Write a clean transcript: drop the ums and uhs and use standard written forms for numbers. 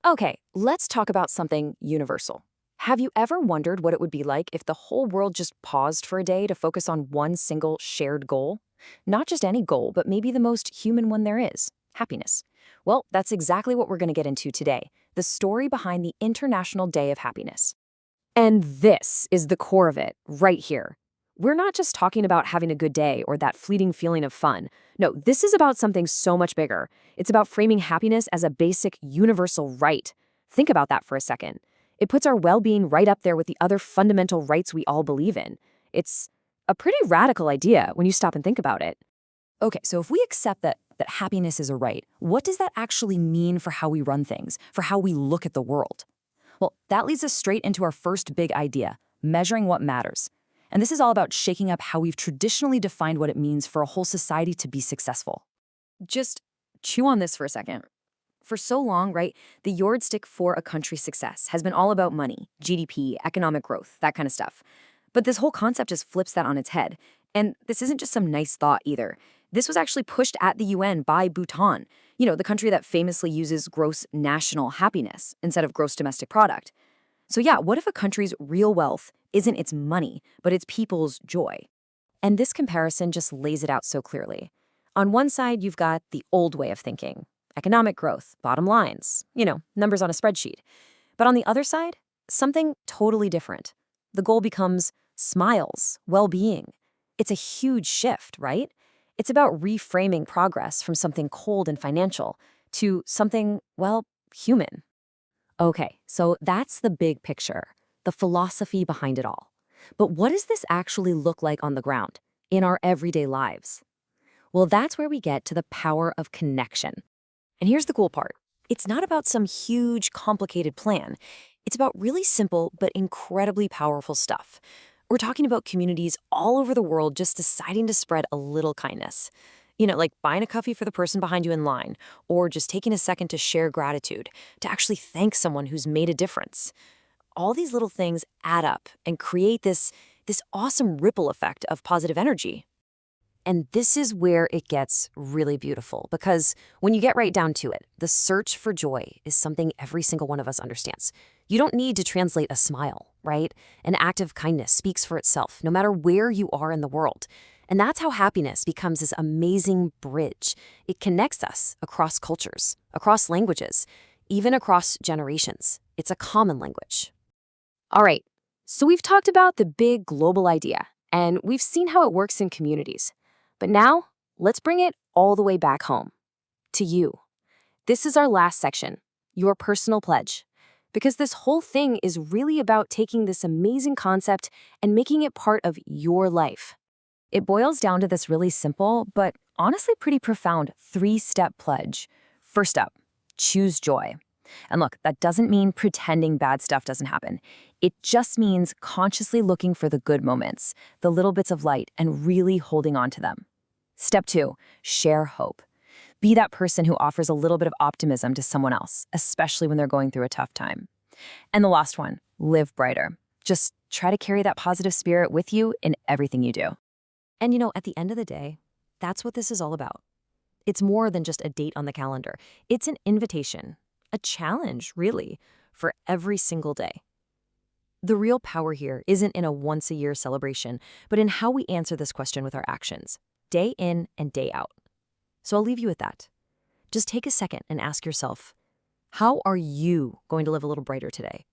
Okay, let's talk about something universal. Have you ever wondered what it would be like if the whole world just paused for a day to focus on one single shared goal? Not just any goal, but maybe the most human one there is happiness. Well, that's exactly what we're going to get into today the story behind the International Day of Happiness. And this is the core of it, right here. We're not just talking about having a good day or that fleeting feeling of fun. No, this is about something so much bigger. It's about framing happiness as a basic, universal right. Think about that for a second. It puts our well being right up there with the other fundamental rights we all believe in. It's a pretty radical idea when you stop and think about it. Okay, so if we accept that happiness is a right, what does that actually mean for how we run things, for how we look at the world? Well, that leads us straight into our first big idea measuring what matters. And this is all about shaking up how we've traditionally defined what it means for a whole society to be successful. Just chew on this for a second. For so long, right, the yardstick for a country's success has been all about money, GDP, economic growth, that kind of stuff. But this whole concept just flips that on its head. And this isn't just some nice thought either. This was actually pushed at the UN by Bhutan, the country that famously uses gross national happiness instead of gross domestic product. So yeah, what if a country's real wealth isn't its money, but its people's joy? And this comparison just lays it out so clearly. On one side, you've got the old way of thinking, economic growth, bottom lines, numbers on a spreadsheet. But on the other side, something totally different. The goal becomes smiles, well-being. It's a huge shift, right? It's about reframing progress from something cold and financial to something, well, human. Okay, so that's the big picture, the philosophy behind it all. But what does this actually look like on the ground, in our everyday lives? Well, that's where we get to the power of connection. And here's the cool part. It's not about some huge, complicated plan. It's about really simple but incredibly powerful stuff. We're talking about communities all over the world just deciding to spread a little kindness. Like buying a coffee for the person behind you in line, or just taking a second to share gratitude, to actually thank someone who's made a difference. All these little things add up and create this awesome ripple effect of positive energy. And this is where it gets really beautiful, because when you get right down to it, the search for joy is something every single one of us understands. You don't need to translate a smile, right? An act of kindness speaks for itself, no matter where you are in the world. And that's how happiness becomes this amazing bridge. It connects us across cultures, across languages, even across generations. It's a common language. All right, so we've talked about the big global idea, and we've seen how it works in communities. But now, let's bring it all the way back home, to you. This is our last section, your personal pledge. Because this whole thing is really about taking this amazing concept and making it part of your life. It boils down to this really simple, but honestly pretty profound 3-step pledge. First up, choose joy. And look, that doesn't mean pretending bad stuff doesn't happen. It just means consciously looking for the good moments, the little bits of light, and really holding on to them. Step 2, share hope. Be that person who offers a little bit of optimism to someone else, especially when they're going through a tough time. And the last one, live brighter. Just try to carry that positive spirit with you in everything you do. And at the end of the day, that's what this is all about. It's more than just a date on the calendar. It's an invitation, a challenge, really, for every single day. The real power here isn't in a once-a-year celebration, but in how we answer this question with our actions, day in and day out. So I'll leave you with that. Just take a second and ask yourself, how are you going to live a little brighter today?